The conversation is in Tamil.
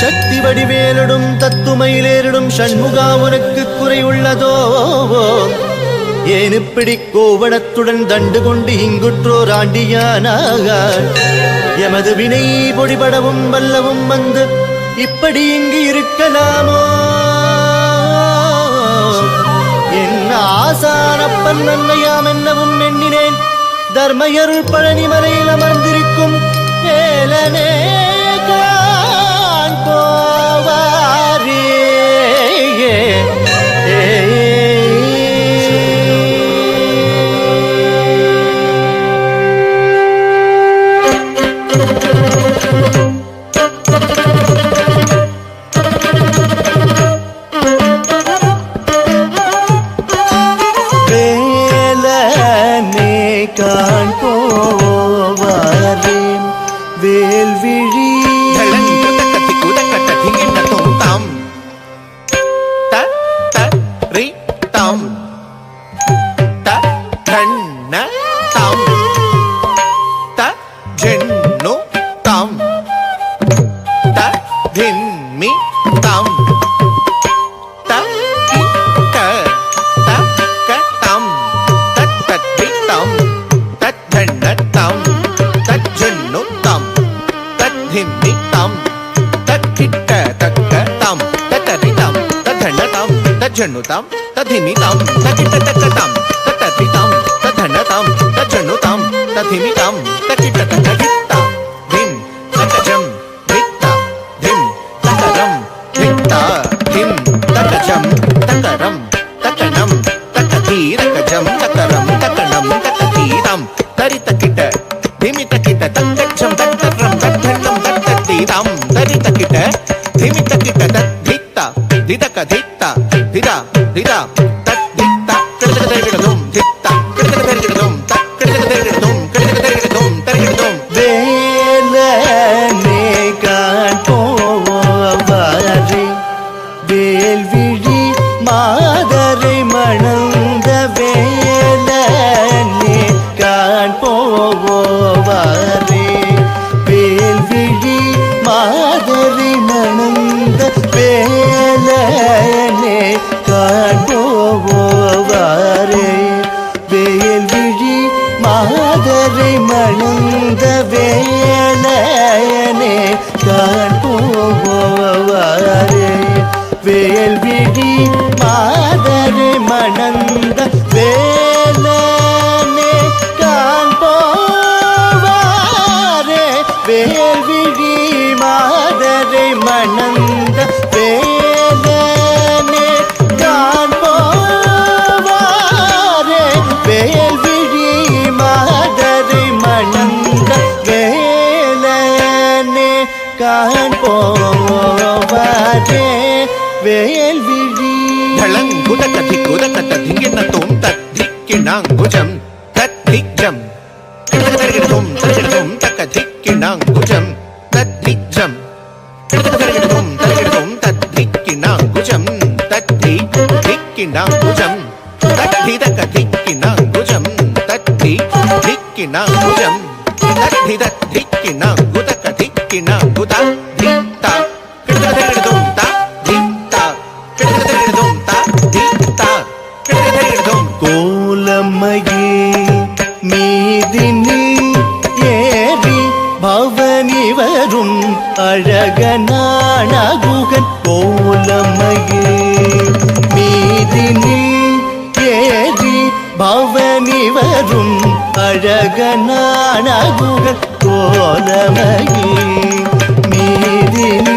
சக்தி வடிவேலிடும் தத்துமையிலேறிடும் சண்முகா உனக்கு குறை உள்ளதோ? ஏன் இப்படி கோவணத்துடன் தண்டு கொண்டு இங்குற்றோர் ஆண்டியானாகார்? எமது வினை பொடிபடவும் வல்லவும் வந்து இப்படி இங்கு இருக்கலாமோ? என் ஆசானப்பன் நன்மையாம் என்னவும் எண்ணினேன். தர்மையருள் பழனிமலையில் அமர்ந்திருக்கும் வேலனே காண் போவாரே. காண் போவாரேன் வேல்விழி குதக்கத்தி குதக்கட்ட திங்கின தொந்தாம் த த ரி தாம் த தண்ண தாம் த ஜென்னு தாம் த தின்மி தாம் த க த க தாம் தத் தத்தி தாம் தத்தண்ணத்தாம் தஜ்ஜன்னுத்தாம் தத்தின்னித்தாம் தக்கிட்ட தக்கதாம் தத்தரிதாம் தத்தண்ணதாம் தஜ்ஜன்னுதாம் தத்தினிதாம் தக்கிட்ட தக்கதாம் தத்தரிதாம் தத்தண்ணதாம் தஜ்ஜன்னுதாம் தத்தினிதாம் தக்கிட்ட தக்ககித்தா தின் தக்கஜம் வித்தா தின் தக்கரம் வித்தா தின் தக்கஜம் தக்கரம் தக்கணம் தக்கதீரகஜம் தக்கரம் தக்கணம் தக்கதீரம் தரித்தக்கிட்ட திமித்தக்கிட்ட தக்கச்சம் தக்கரம் தக்கணம் தக்கதீரம் தரித்தக்கிட்ட திமித்தக்கிட்ட தத்தித்தா திதக்க தித்தா திதா திதா தத்தித்தா கிடதகிடதும் தித்தா கிடதகிடதும் தக்கிடதகிடதும் கிடதகிடதும் தரிகிடதும் வேலனே காண் போவாரே வேல்விழி மாதரை மணந்த வேலனே காண் போவாரே வேல்விழி மாதரை மணந்த வேலனே காண் போவாரே வேல்விழி மாதரை மணந்த வேலனே காண் போவாரே வேல்விழி மாதரை மணந்த வேலனே காண் போவாரே வேல்விழி மாதரை மணந்த வேலனே காண் போவாரே வேல்விழி மாதரை மணந்த வேலனே காண் போவாரே வேல்விழி தளங்குதக்கத்தி குதக்கட்ட திங்கின தோம் தத்திக்கினாங்குஜம் தத்திஜம் கிடதகிடதும் தரிகிடதும் தக்க திக்கினாங்குஜம் தத்திஜம் கிடதகிடதும் தரிகிடதும் தத்திக்கினாங்குஜம் தத்தி திக்கினாங்குஜம் தத்தி தக்க திக்கினாங்குஜம் தத்தி திக்கினாங்குஜம் தத்தி தத்திக்கினாங்குதக்க திக்கினாங்குதா தித்தா கிடதகிடதும் தா தித்தா கிடதகிடதும் தா தித்தா கிடதகிடதும் கோலமையே மீதினில் ஏறி பவனி வரும் அழகனானகுகன் கோலமையே மீதினில் ஏறி பவனி வரும் அழகனானகுகன் கோலமையே மீதினில்